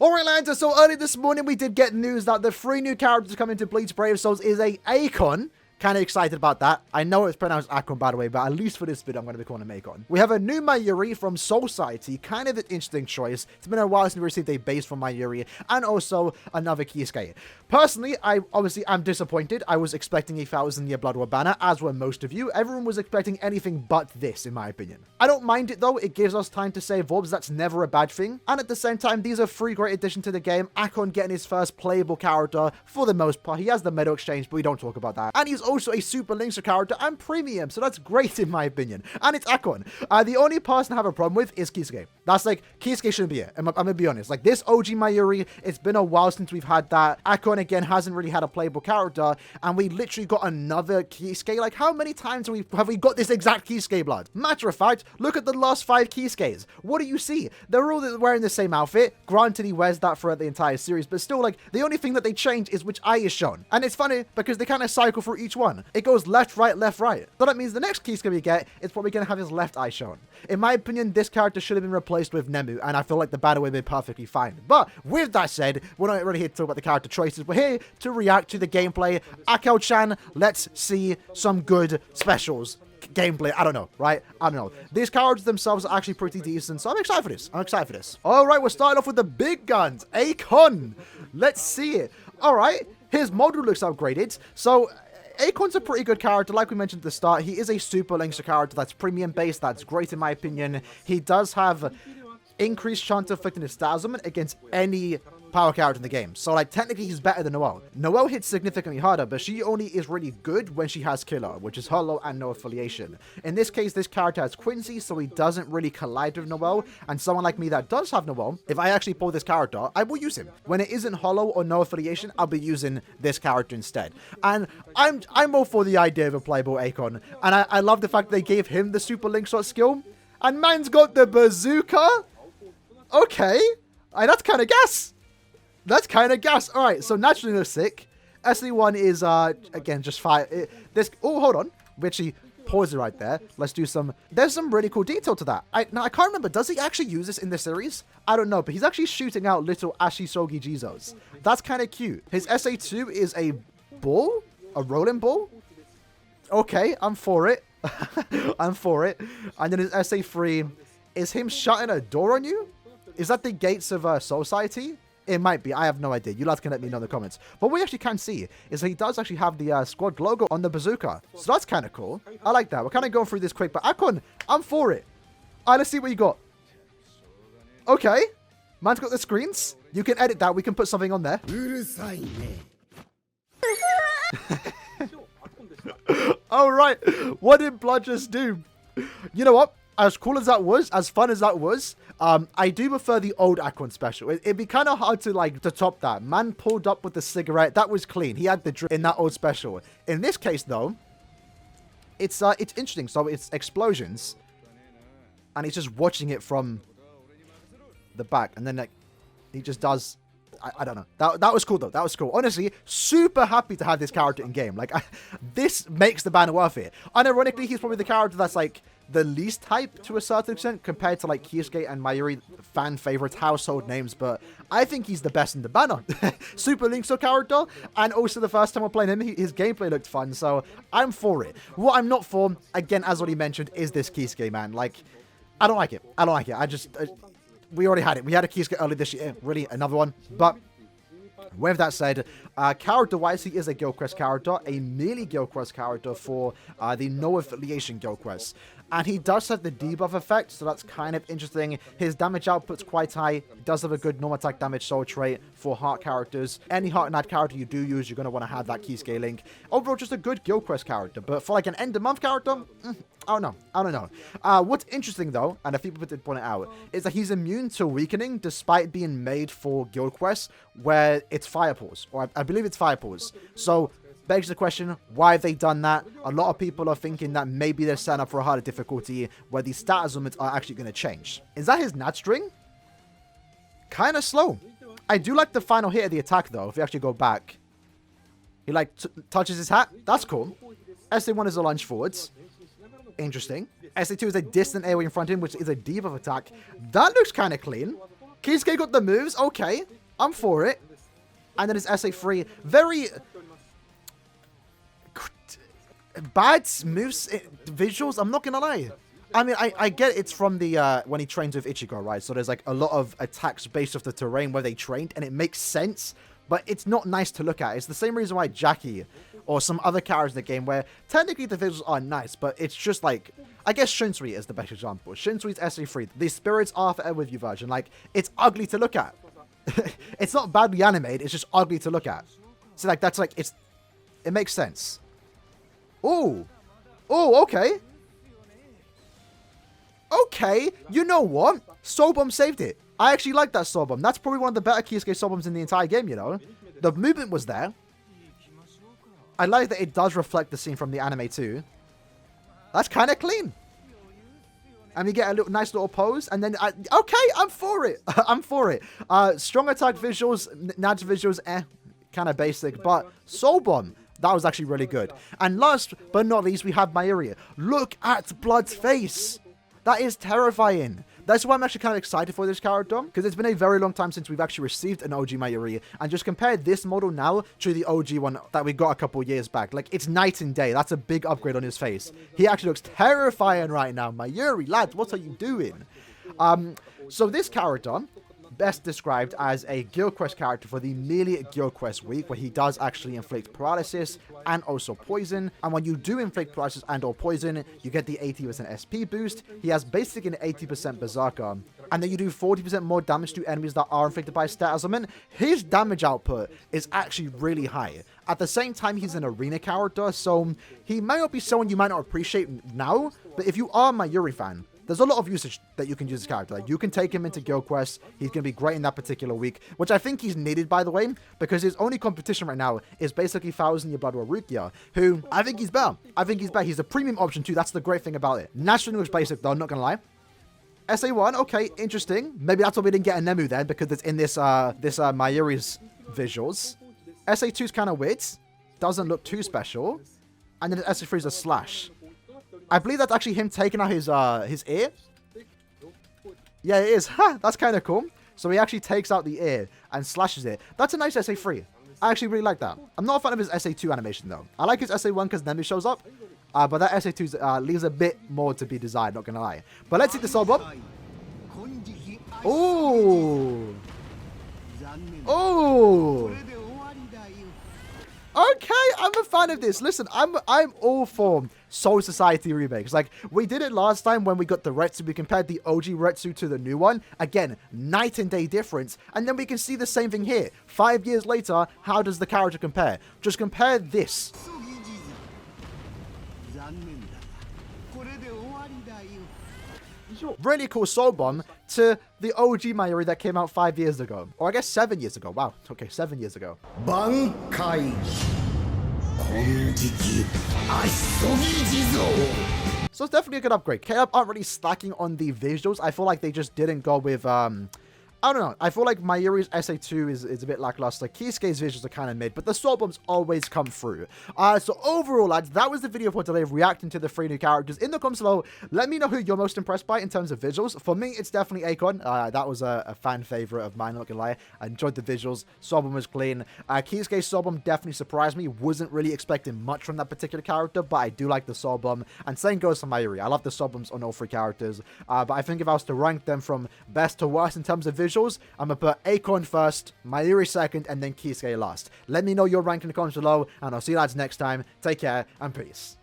Alright lads, so early this morning we did get news that the 3 new characters coming to Bleach Brave Souls is a Akon. Kind of excited about that. I know it's pronounced Akon, by the way, but at least for this video, I'm going to be calling him Akon. We have a new Mayuri from Soul Society, kind of an interesting choice. It's been a while since we received a base from Mayuri, and also another KISUKE. Personally, I'm disappointed. I was expecting a 1000-year Blood War banner, as were most of you. Everyone was expecting anything but this, in my opinion. I don't mind it though. It gives us time to save orbs. That's never a bad thing. And at the same time, these are 3 great additions to the game. Akon getting his first playable character for the most part. He has the medal exchange, but we don't talk about that. And he's also a super Linkster character and premium, so that's great in my opinion. And it's Akon. The only person I have a problem with is KISUKE. That's like, KISUKE shouldn't be it. I'm gonna be honest. Like, this OG Mayuri, it's been a while since we've had that. Akon, again, hasn't really had a playable character, and we literally got another KISUKE. Like, how many times have we got this exact KISUKE blood? Matter of fact, look at the last 5 KISUKEs. What do you see? They're all wearing the same outfit. Granted, he wears that throughout the entire series, but still, like, the only thing that they change is which eye is shown. And it's funny because they kind of cycle through each one. It goes left, right, left, right. So that means the next KISUKE we get is probably going to have his left eye shown. In my opinion, this character should have been replaced with Nemu, and I feel like the banner would have been perfectly fine. But with that said, we're not really here to talk about the character choices. We're here to react to the gameplay. Akko-chan, let's see some good specials. Gameplay, I don't know, right? I don't know. These characters themselves are actually pretty decent, so I'm excited for this. All right, we're starting off with the big guns. Akon. Let's see it. All right, his model looks upgraded. So Akon's a pretty good character. Like we mentioned at the start, he is a super Linkster character that's premium based. That's great in my opinion. He does have increased chance of inflicting a stat augment against any power character in the game. So, like, technically he's better than Noelle. Noelle hits significantly harder, but she only is really good when she has Killer, which is Hollow and no affiliation. In this case, this character has Quincy, so he doesn't really collide with Noelle, and someone like me that does have Noelle, if I actually pull this character, I will use him. When it isn't Hollow or no affiliation, I'll be using this character instead. And I'm all for the idea of a playable Akon, and I love the fact they gave him the super link shot skill, and man's got the bazooka? Okay, that's kind of gas. That's kind of gas. All right, so naturally they're sick. SE1 is, again, just fire. Oh, hold on. We actually pause it right there. Let's do some. There's some really cool detail to that. Now, I can't remember. Does he actually use this in the series? I don't know, but he's actually shooting out little Ashisogi Jizos. That's kind of cute. His SA2 is a ball? A rolling ball? Okay, I'm for it. I'm for it. And then his SA3 is him shutting a door on you? Is that the gates of Soul Society? It might be. I have no idea. You lads can let me know in the comments. But what we actually can see is that he does actually have the squad logo on the bazooka. So that's kind of cool. I like that. We're kind of going through this quick. But Akon, I'm for it. All right, let's see what you got. Okay. Man's got the screens. You can edit that. We can put something on there. All right. What did Blood just do? You know what? As cool as that was, as fun as that was, I do prefer the old Akon special. It'd be kind of hard to top that. Man pulled up with the cigarette. That was clean. He had the drip in that old special. In this case, though, it's interesting. So it's explosions, and he's just watching it from the back, and then like he just does. I don't know. That was cool though. That was cool. Honestly, super happy to have this character in game. Like, this makes the banner worth it. Unironically, he's probably the character that's like the least hype to a certain extent compared to like KISUKE and Mayuri, fan favorites, household names. But I think he's the best in the banner. Super Linkster character, and also the first time we're playing him, his gameplay looked fun. So I'm for it. What I'm not for, again, as already mentioned, is this KISUKE, man. Like, I don't like it. I don't like it. We already had it. We had a KISUKE earlier this year. Really, another one. But with that said, character-wise, he is a Guild Quest character, a melee Guild Quest character for the no affiliation Guild Quest. And he does have the debuff effect, so that's kind of interesting. His damage output's quite high. He does have a good normal attack damage soul trait for heart characters. Any heart and character you do use, you're going to want to have that KISUKE link. Overall, just a good Guild Quest character. But for like an end-of-month character, I don't know. What's interesting, though, and a few people did point it out, is that he's immune to weakening despite being made for Guild Quests where it's fire pulse. Or I believe it's fire pulse. So begs the question, why have they done that? A lot of people are thinking that maybe they're setting up for a harder difficulty where the stat augments are actually going to change. Is that his nat string? Kind of slow. I do like the final hit of the attack, though, if we actually go back. He, like, touches his hat. That's cool. SA1 is a lunge forwards. Interesting. SA2 is a distant AoE in front of him, which is a debuff attack. That looks kind of clean. Kisuke got the moves. Okay. I'm for it. And then his SA3. Very bad moves, visuals. I'm not going to lie. I mean, I get it's from the, when he trains with Ichigo, right? So there's like a lot of attacks based off the terrain where they trained, and it makes sense, but it's not nice to look at. It's the same reason why Jackie or some other characters in the game where technically the visuals are nice, but it's just like, I guess Shinsui is the best example. Shinsui's SA3, the Spirits Are Forever With You version, like, it's ugly to look at. It's not badly animated, it's just ugly to look at. So like, that's like, it makes sense. Oh, okay. Okay, you know what? Soul Bomb saved it. I actually like that Soul Bomb. That's probably one of the better KISUKE Soul Bombs in the entire game, you know? The movement was there. I like that it does reflect the scene from the anime too. That's kind of clean. And we get a nice little pose, and then, okay, I'm for it. I'm for it. Strong attack visuals, Naj visuals, kind of basic, but Soul Bomb, that was actually really good. And last but not least, we have Mayuri. Look at Blood's face. That is terrifying. That's why I'm actually kind of excited for this character, because it's been a very long time since we've actually received an OG Mayuri, and just compare this model now to the OG one that we got a couple years back. Like, it's night and day. That's a big upgrade on his face. He actually looks terrifying right now. Mayuri, lad, what are you doing? So this character, best described as a Guild Quest character for the merely Guild Quest week, where he does actually inflict paralysis and also poison. And when you do inflict paralysis and or poison, you get the 80% SP boost. He has basically an 80% berserker, and then you do 40% more damage to enemies that are inflicted by stat element. His damage output is actually really high. At the same time, he's an arena character, so he might not be someone you might not appreciate now, but if you are a Mayuri fan, there's a lot of usage that you can use this character. Like, you can take him into Guild Quest. He's going to be great in that particular week, which I think he's needed, by the way, because his only competition right now is basically 1,000 Year Blood War Rukia, who I think he's better. I think he's better. He's a premium option too. That's the great thing about it. Naturally looks basic though, not going to lie. SA1, okay, interesting. Maybe that's why we didn't get a Nemu then, because it's in this Mayuri's visuals. SA2 is kind of weird. Doesn't look too special. And then SA3 is a slash. I believe that's actually him taking out his ear. Yeah, it is. Ha! That's kind of cool. So he actually takes out the ear and slashes it. That's a nice SA3. I actually really like that. I'm not a fan of his SA2 animation, though. I like his SA1 because Nemu shows up. But that SA2 leaves a bit more to be desired, not going to lie. But let's see the Soul Bomb. Oh! Oh! Okay, I'm a fan of this. Listen, I'm all for Soul Society remakes. Like, we did it last time when we got the Retsu. We compared the OG Retsu to the new one. Again, night and day difference. And then we can see the same thing here. 5 years later, how does the character compare? Just compare this. Really cool Soul Bomb to the OG Mayuri that came out 5 years ago. Or I guess 7 years ago. Wow. Okay, 7 years ago. Bankai. So it's definitely a good upgrade. KISUKE aren't really slacking on the visuals. I feel like they just didn't go with, I don't know. I feel like Mayuri's SA2 is a bit lackluster. Kisuke's visuals are kind of mid, but the Soul Bombs always come through. So overall, lads, that was the video for today of reacting to the 3 new characters. In the comments below, let me know who you're most impressed by in terms of visuals. For me, it's definitely Akon. That was a fan favorite of mine, not gonna lie. I enjoyed the visuals. Soul Bomb was clean. Kisuke's Soul Bomb definitely surprised me. Wasn't really expecting much from that particular character, but I do like the Soul Bomb. And same goes for Mayuri. I love the Soul Bombs on all 3 characters. But I think if I was to rank them from best to worst in terms of visuals, I'm going to put Akon first, Mayuri second, and then Kisuke last. Let me know your rank in the comments below, and I'll see you lads next time. Take care, and peace.